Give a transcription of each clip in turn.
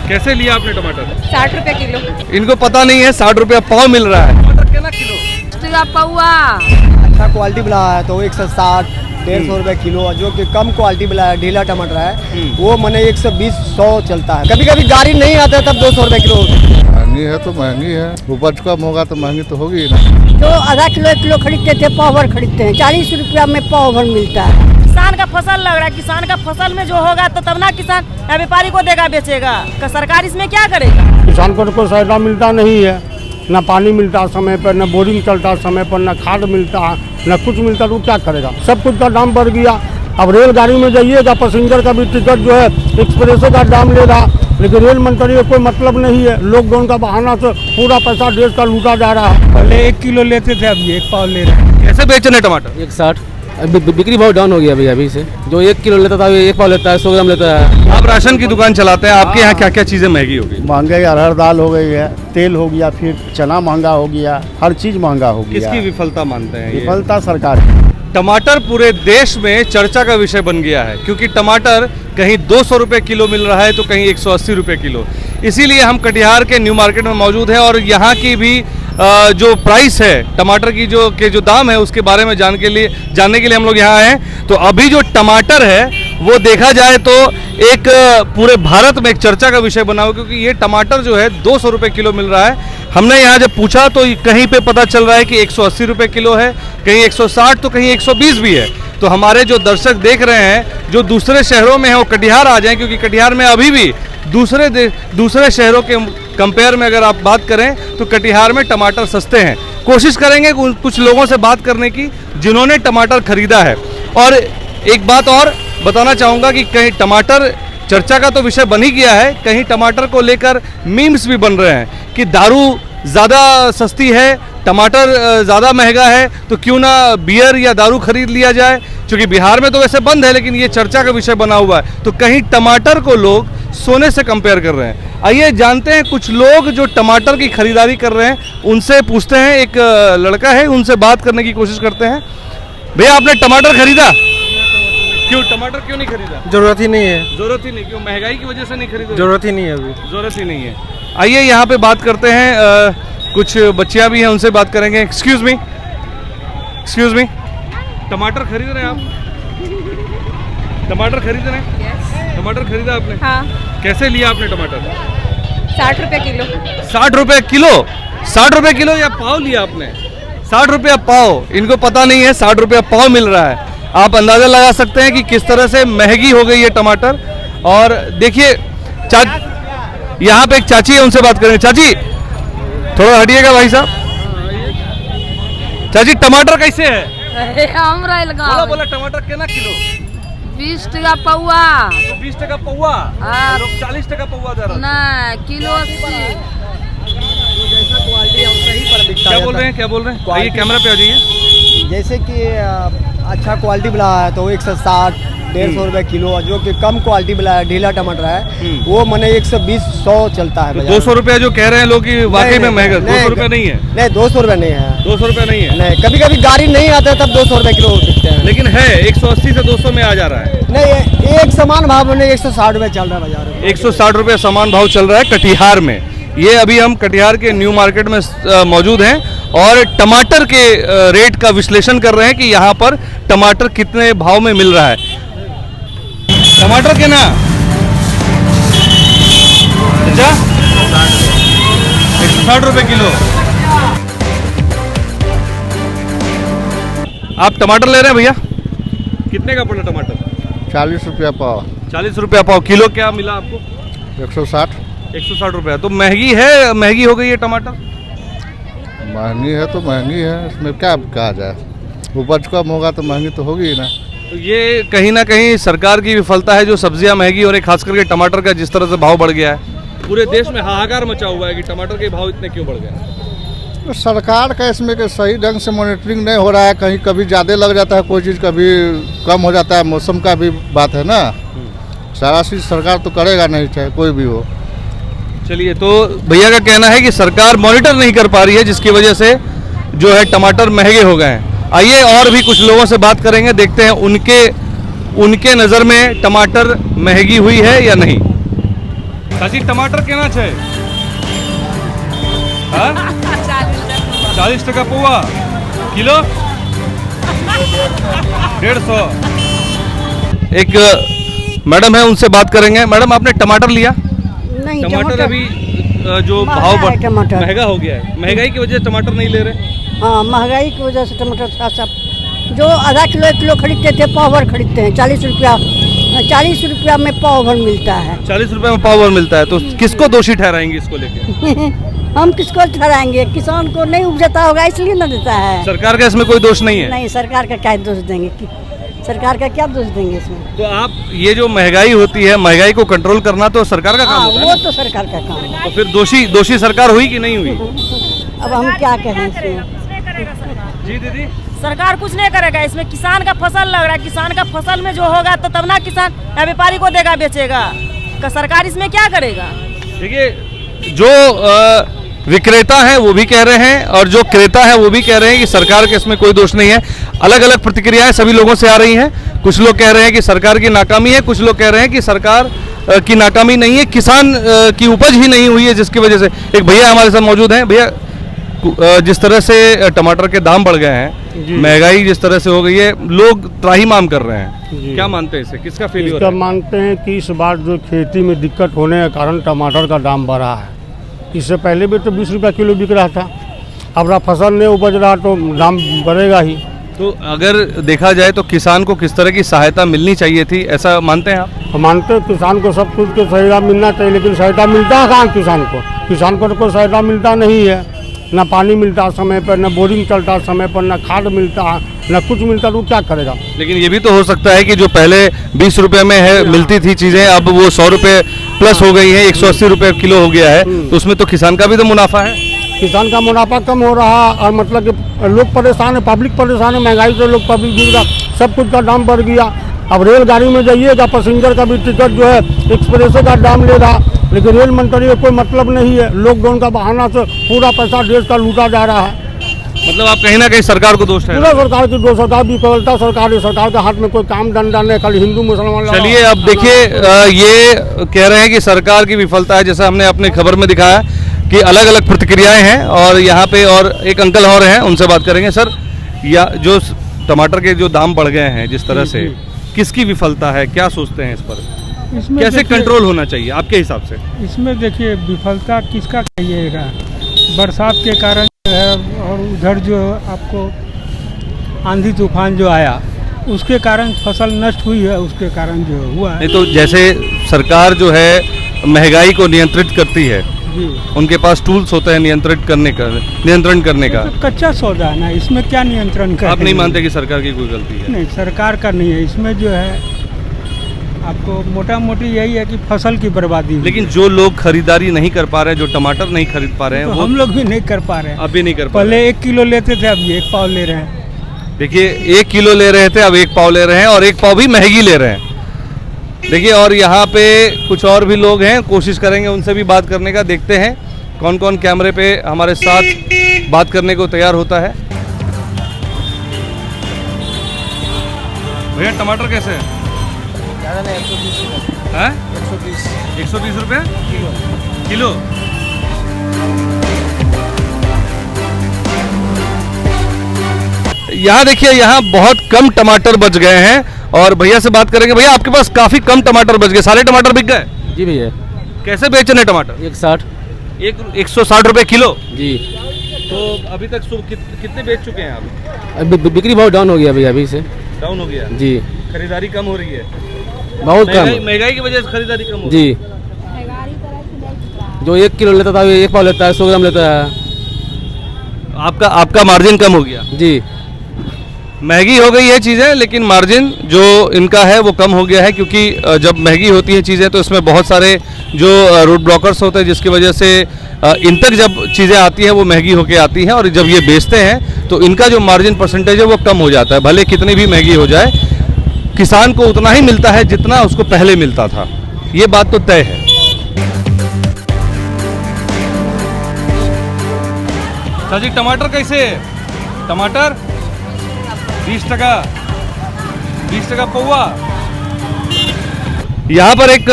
कैसे लिया आपने टमाटर? 60 रुपए किलो। इनको पता नहीं है 60 रुपया पाव मिल रहा है। टमाटर कितना किलो? पौवा। अच्छा क्वालिटी वाला है तो 160 150 रुपए किलो, जो कि कम क्वालिटी वाला है ढीला टमाटर है वो मैंने 120-100 चलता है। कभी कभी गाड़ी नहीं आता है तब 200 रुपए किलो। महंगी है तो महंगी है, उपज कम होगा तो महंगी तो होगी ही ना। जो आधा किलो 1 किलो खरीदते थे पाव भर खरीदते हैं, 40 रुपया में पाव भर मिलता है। किसान का फसल लग रहा है, किसान का फसल में जो होगा तो तब ना किसान व्यापारी को देगा बेचेगा, सरकार इसमें क्या करेगा? किसान को कोई सहायता मिलता नहीं है, न पानी मिलता समय पर, न बोरिंग चलता समय पर, न खाद मिलता, न कुछ मिलता, तो क्या करेगा? सब कुछ का दाम बढ़ गया। अब रेलगाड़ी में जाइएगा पैसेंजर का भी टिकट जो है एक्सप्रेसों का दाम लेगा, लेकिन रेल मंत्री का कोई मतलब नहीं है। लॉकडाउन का बहाना से पूरा पैसा देश का लूटा जा रहा है। पहले 1 किलो लेते थे, अभी 1 पाव ले रहे हैं। कैसे बेच रहे टमाटर? 160। बिक्री बहुत डाउन हो गया भैया अभी से। जो 1 किलो लेता था 1 पाव लेता है, 100 ग्राम लेता है। आप राशन की दुकान चलाते हैं, आपके यहाँ क्या क्या चीजें महंगी हो गई? महंगाई अरहर दाल हो गई है, तेल हो गया, फिर चना महंगा हो गया, हर चीज महंगा हो गया। किसकी विफलता मानते हैं ये? विफलता सरकार की। टमाटर पूरे देश में चर्चा का विषय बन गया है, क्योंकि टमाटर कहीं 200 रुपए किलो मिल रहा है तो कहीं 180 रुपए किलो। इसीलिए हम कटिहार के न्यू मार्केट में मौजूद हैं और यहाँ की भी जो प्राइस है टमाटर की, जो दाम है उसके बारे में जानने के लिए हम लोग यहाँ आए। तो अभी जो टमाटर है वो देखा जाए तो एक पूरे भारत में एक चर्चा का विषय बना हुआ, क्योंकि ये टमाटर जो है 200 रुपए किलो मिल रहा है। हमने यहाँ जब पूछा तो कहीं पे पता चल रहा है कि 180 रुपए किलो है, कहीं 160 तो कहीं 120 भी है। तो हमारे जो दर्शक देख रहे हैं जो दूसरे शहरों में हैं वो कटिहार आ जाएं, क्योंकि कटिहार में अभी भी दूसरे शहरों के कंपेयर में अगर आप बात करें तो कटिहार में टमाटर सस्ते हैं। कोशिश करेंगे कुछ लोगों से बात करने की जिन्होंने टमाटर खरीदा है। और एक बात और बताना चाहूँगा कि कहीं टमाटर चर्चा का तो विषय बन ही गया है, कहीं टमाटर को लेकर मीम्स भी बन रहे हैं कि दारू ज़्यादा सस्ती है, टमाटर ज़्यादा महंगा है, तो क्यों ना बियर या दारू खरीद लिया जाए। क्योंकि बिहार में तो वैसे बंद है, लेकिन ये चर्चा का विषय बना हुआ है। तो कहीं टमाटर को लोग सोने से कंपेयर कर रहे हैं। आइए जानते हैं कुछ लोग जो टमाटर की खरीदारी कर रहे हैं, उनसे पूछते हैं। एक लड़का है, उनसे बात करने की कोशिश करते हैं। भैया आपने टमाटर खरीदा? क्यों टमाटर क्यों नहीं खरीदा? जरूरत ही नहीं है। जरूरत ही नहीं? क्यों महंगाई की वजह से नहीं खरीदा? जरूरत ही नहीं है अभी। जरूरत ही नहीं है। आइए यहाँ पे बात करते हैं, कुछ बच्चियाँ भी हैं, उनसे बात करेंगे। एक्सक्यूज मी, टमाटर खरीद रहे हैं आप? टमाटर खरीद रहे हैं? टमाटर खरीदा आपने? हाँ। कैसे लिया आपने टमाटर? 60 रुपए किलो। 60 रुपए किलो? 60 रुपए किलो या पाव लिया आपने? 60 रुपया पाव। इनको पता नहीं है 60 रुपया पाव मिल रहा है। आप अंदाजा लगा सकते हैं कि किस तरह से महंगी हो गई है टमाटर। और देखिए यहाँ पे एक चाची है, उनसे बात करेंगे। चाची थोड़ा हटिएगा भाई साहब। चाची टमाटर कैसे है? बोला टमाटर कितना किलो? 20 टका पौवा। 20 टका पौवा? लोग 40 टका पौवा दे रहे हैं। किलो 80। जैसा क्वालिटी है वैसा ही पर बिकता है। क्या बोल रहे हैं? आइए कैमरा पे आ जाइए। जैसे कि अच्छा क्वालिटी वाला है तो 160 150 रुपए किलो, जो कि कम क्वालिटी वाला है ढीला टमाटर है वो मैंने 120-100 चलता है। 200 रुपया जो कह रहे हैं लोग कि वाकई में महंगा? 200 रुपया नहीं है? नहीं 200 रुपए नहीं है। 200 रुपया नहीं है? नहीं, कभी कभी गाड़ी नहीं आता है तब 200 रुपए किलो बिकते हैं। लेकिन है 180 से 200 में आ जा रहा है। नहीं, एक समान भाव में 160 रुपए चल रहा है बाजार में। 160 रुपये समान भाव चल रहा है कटिहार में। ये अभी हम कटिहार के न्यू मार्केट में मौजूद हैं और टमाटर के रेट का विश्लेषण कर रहे हैं कि यहाँ पर टमाटर कितने भाव में मिल रहा है। टमाटर के ना 160 रुपए किलो। आप टमाटर ले रहे हैं भैया? कितने का पड़ा टमाटर? 40 रुपया पाव। 40 रुपया पाव। किलो क्या मिला आपको? 160। 160 रुपया। तो महंगी हो गई है टमाटर। महंगी है तो महंगी है, इसमें क्या कहा जाए। उपज कम होगा तो महंगी तो होगी ही ना। तो ये कहीं ना कहीं सरकार की विफलता है जो सब्जियां महंगी हो रही, खास करके टमाटर का जिस तरह से भाव बढ़ गया है। पूरे देश में हाहाकार मचा हुआ है कि टमाटर के भाव इतने क्यों बढ़ गए। तो सरकार का इसमें के सही ढंग से मॉनिटरिंग नहीं हो रहा है। कहीं कभी ज़्यादा लग जाता है कोई चीज़, कभी कम हो जाता है। मौसम का भी बात है ना। सारा चीज़ सरकार तो करेगा नहीं, चाहे कोई भी हो। चलिए, तो भैया का कहना है कि सरकार मॉनिटर नहीं कर पा रही है, जिसकी वजह से जो है टमाटर महंगे हो गए हैं। आइए और भी कुछ लोगों से बात करेंगे, देखते हैं उनके नज़र में टमाटर महंगी हुई है या नहीं। चाची टमाटर केना छै? हाँ? 40 टका पौआ किलो 150। एक मैडम है, उनसे बात करेंगे। मैडम, आपने टमाटर लिया? नहीं टमाटर अभी जो महंगा भाव है टमाटर। महंगा हो गया है, महंगाई की वजह से टमाटर नहीं ले रहे। हाँ, महंगाई की वजह से टमाटर थोड़ा सा जो आधा किलो 1 किलो खरीदते थे पाव भर खरीदते हैं। 40 रुपया में पाव भर मिलता है। 40 रुपए में पाव भर मिलता है, तो किसको दोषी ठहराएंगे इसको लेके? हम किसको ठहराएंगे? किसान को नहीं उपजाता होगा इसलिए ना देता है। सरकार का इसमें कोई दोष नहीं है। नहीं, सरकार का क्या दोष देंगे? सरकार का क्या दोष देंगे इसमें? तो आप ये जो महंगाई होती है, महंगाई को कंट्रोल करना तो सरकार का काम हाँ, होता है वो ना? तो सरकार का काम है। तो फिर दोषी सरकार हुई कि नहीं हुई? अब हम क्या कहें इसमें? जी दीदी, सरकार कुछ नहीं करेगा इसमें। किसान का फसल लग रहा है, किसान का फसल में जो होगा तो तब ना किसान व्यापारी को देगा, बेचेगा। सरकार इसमें क्या करेगा? देखिए, जो विक्रेता है वो भी कह रहे हैं और जो क्रेता है वो भी कह रहे हैं कि सरकार के इसमें कोई दोष नहीं है। अलग अलग प्रतिक्रियाएं सभी लोगों से आ रही हैं। कुछ लोग कह रहे हैं कि सरकार की नाकामी है, कुछ लोग कह रहे हैं कि सरकार की नाकामी नहीं है, किसान की उपज ही नहीं हुई है जिसकी वजह से। एक भैया हमारे साथ मौजूद हैं। भैया, जिस तरह से टमाटर के दाम बढ़ गए हैं, महंगाई जिस तरह से हो गई है, लोग त्राहिमाम कर रहे हैं, क्या मानते हैं इससे? किसका फेलियर इसका है? मानते हैं कि इस बार जो खेती में दिक्कत होने के कारण टमाटर का दाम बढ़ा है। इससे पहले भी तो 20 रुपया किलो बिक रहा था। अब फसल नहीं उपज रहा तो दाम बढ़ेगा ही। तो अगर देखा जाए तो किसान को किस तरह की सहायता मिलनी चाहिए थी, ऐसा मानते हैं आप? हम मानते हैं किसान को सब कुछ की सहायता मिलना चाहिए, लेकिन सहायता मिलता है कहाँ किसान को? किसान को तो कोई सहायता मिलता नहीं है। ना पानी मिलता समय पर, ना बोरिंग चलता समय पर, ना खाद मिलता, ना कुछ मिलता, तो क्या करेगा? लेकिन ये भी तो हो सकता है कि जो पहले 20 रुपए में है मिलती थी चीजें, अब वो 100 रुपए प्लस हो गई है, 180 रुपए किलो हो गया है, तो उसमें तो किसान का भी तो मुनाफा है। किसान का मुनाफा कम हो रहा और मतलब कि लोग परेशान है, पब्लिक परेशान है, महंगाई से लोग पब्लिक गिर रहा, सब कुछ का दाम बढ़ गया। अब रेलगाड़ी में जाइएगा, पैसेंजर का भी टिकट जो है एक्सप्रेस का दाम ले रहा, लेकिन रेल मंत्री का कोई मतलब नहीं है। लॉकडाउन का बहाना से पूरा पैसा देश का लूटा जा रहा है। मतलब आप कहीं ना कहीं सरकार को दोष है। पूरा सरकार की दोष, सरकार विफलता, सरकार के हाथ में कोई काम धंधा नहीं, खाली हिंदू मुसलमान। चलिए, अब देखिए, ये कह रहे हैं कि सरकार की विफलता है, जैसा हमने अपने खबर में दिखाया कि अलग अलग प्रतिक्रियाएं हैं। और यहाँ पे और एक अंकल और हैं, उनसे बात करेंगे। सर, या जो टमाटर के जो दाम बढ़ गए हैं जिस तरह से, किसकी विफलता है, क्या सोचते हैं इस पर? इसमें कैसे देखिए- कंट्रोल होना चाहिए आपके हिसाब से? इसमें देखिए, विफलता किसका कहिएगा? बरसात के कारण जो है, और उधर जो आपको आंधी तूफान जो आया उसके कारण फसल नष्ट हुई है, उसके कारण जो हुआ है। नहीं तो जैसे सरकार जो है महंगाई को नियंत्रित करती है, जी, उनके पास टूल्स होते हैं नियंत्रण करने का। तो कच्चा सौदा है ना, इसमें क्या नियंत्रण कर? आप नहीं मानते कि सरकार की कोई गलती है? नहीं, सरकार का नहीं है इसमें। जो है आपको मोटा मोटी यही है कि फसल की बर्बादी हुई। लेकिन जो लोग खरीदारी नहीं कर पा रहे हैं, जो टमाटर नहीं खरीद पा रहे हैं, तो वो हम लोग भी नहीं कर पा रहे हैं। अब भी नहीं कर पा पहले रहे 1 किलो लेते थे, अब 1 पाव ले रहे हैं। देखिए, 1 किलो ले रहे थे, अब 1 पाव ले रहे हैं, और 1 पाव भी महंगी ले रहे हैं। देखिए, और यहाँ पे कुछ और भी लोग हैं, कोशिश करेंगे उनसे भी बात करने का। देखते हैं कौन कौन कैमरे पे हमारे साथ बात करने को तैयार होता है। भैया, टमाटर कैसे है? ज़्यादा नहीं, 120 हैं? 120 120 रुपये किलो। यहाँ देखिए, यहाँ बहुत कम टमाटर बच गए हैं और भैया से बात करेंगे। भैया, आपके पास काफी कम टमाटर बच गए, सारे टमाटर बिक गए? जी भैया। कैसे बेच रहे हैं टमाटर? 160। 160 रुपए किलो। जी। तो अभी तक कितने बेच चुके हैं आप? अभी बिक्री बहुत डाउन हो गया भैया, अभी से डाउन हो गया जी। खरीदारी कम हो रही है, बहुत कम। महंगाई की वजह से खरीदारी कम हो जी। जो 1 किलो लेता था 1 पाव लेता है, 100 ग्राम लेता है। आपका मार्जिन कम हो गया। जी। महंगी हो गई है चीज़ें, लेकिन मार्जिन जो इनका है वो कम हो गया है, क्योंकि जब महंगी होती हैं चीज़ें तो इसमें बहुत सारे जो रोड ब्लॉकर्स होते हैं, जिसकी वजह से इन तक जब चीज़ें आती हैं वो महंगी होके आती हैं, और जब ये बेचते हैं तो इनका जो मार्जिन परसेंटेज है वो कम हो जाता है। भले कितनी भी महंगी हो जाए, किसान को उतना ही मिलता है जितना उसको पहले मिलता था, ये बात तो तय है। जी, टमाटर कैसे है? टमाटर 20 टका पौआ। यहाँ पर एक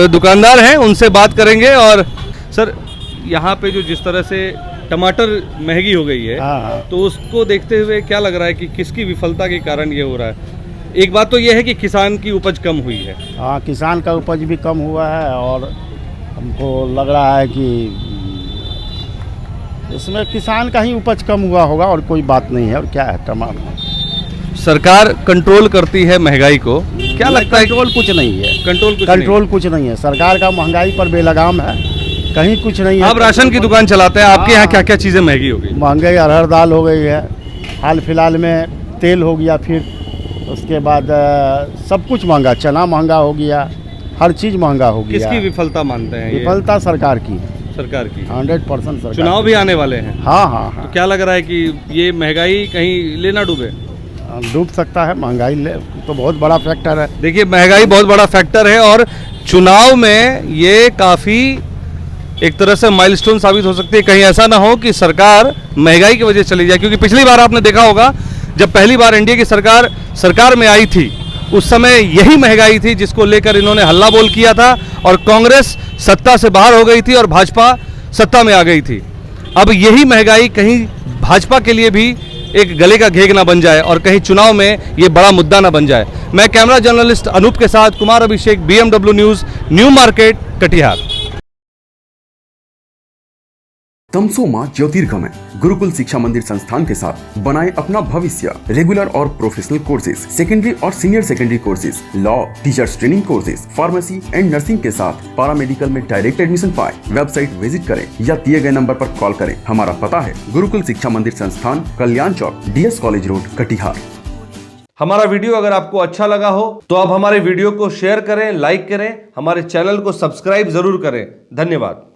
दुकानदार हैं, उनसे बात करेंगे। और सर, यहाँ पे जो जिस तरह से टमाटर महंगी हो गई है, हाँ। तो उसको देखते हुए क्या लग रहा है कि किसकी विफलता के कारण ये हो रहा है? एक बात तो ये है कि किसान की उपज कम हुई है। हाँ, किसान का उपज भी कम हुआ है और हमको लग रहा है कि इसमें किसान का ही उपज कम हुआ होगा और कोई बात नहीं है। और क्या है, टमाटर सरकार कंट्रोल करती है महंगाई को, क्या लगता है? कंट्रोल कुछ नहीं है, कंट्रोल कुछ नहीं है। सरकार का महंगाई पर बेलगाम है, कहीं कुछ नहीं है। आप राशन की दुकान चलाते हैं, आपके यहाँ क्या क्या चीज़ें महंगी हो गई? महंगाई अरहर दाल हो गई है, हाल फिलहाल में तेल हो गया, फिर उसके बाद सब कुछ महंगा, चना महंगा हो गया, हर चीज़ महंगा हो गया। किसकी विफलता मानते हैं ये? विफलता सरकार की, सरकार की 100% सरकार। चुनाव भी आने वाले हैं। हाँ हाँ हाँ, तो क्या लग रहा है कि ये महंगाई कहीं ले ना डूबे? डूब सकता है। महंगाई तो बहुत बड़ा फैक्टर है। देखिए, महंगाई बहुत बड़ा फैक्टर है और चुनाव में ये काफ़ी एक तरह से माइलस्टोन साबित हो सकती है। कहीं ऐसा ना हो कि सरकार महंगाई की वजह से चली जाए, क्योंकि पिछली बार आपने देखा होगा जब पहली बार एनडीए की सरकार में आई थी, उस समय यही महंगाई थी जिसको लेकर इन्होंने हल्ला बोल किया था और कांग्रेस सत्ता से बाहर हो गई थी और भाजपा सत्ता में आ गई थी। अब यही महंगाई कहीं भाजपा के लिए भी एक गले का घेग ना बन जाए और कहीं चुनाव में ये बड़ा मुद्दा ना बन जाए। मैं कैमरा जर्नलिस्ट अनूप के साथ Kumar Abhishek, BMW news, new market, Katihar. तमसोमा ज्योतिर्गमय गुरुकुल शिक्षा मंदिर संस्थान के साथ बनाए अपना भविष्य। रेगुलर और प्रोफेशनल कोर्सेज, सेकेंडरी और senior secondary courses, law, teachers training courses, pharmacy and nursing के साथ पैरामेडिकल में डायरेक्ट एडमिशन पाए। वेबसाइट विजिट करें या दिए गए नंबर पर कॉल करें। हमारा पता है गुरुकुल शिक्षा मंदिर संस्थान, कल्याण चौक, DS कॉलेज रोड, कटिहार। हमारा वीडियो अगर आपको अच्छा लगा हो तो आप हमारे वीडियो को शेयर करें, लाइक करें, हमारे चैनल को सब्सक्राइब जरूर करें। धन्यवाद।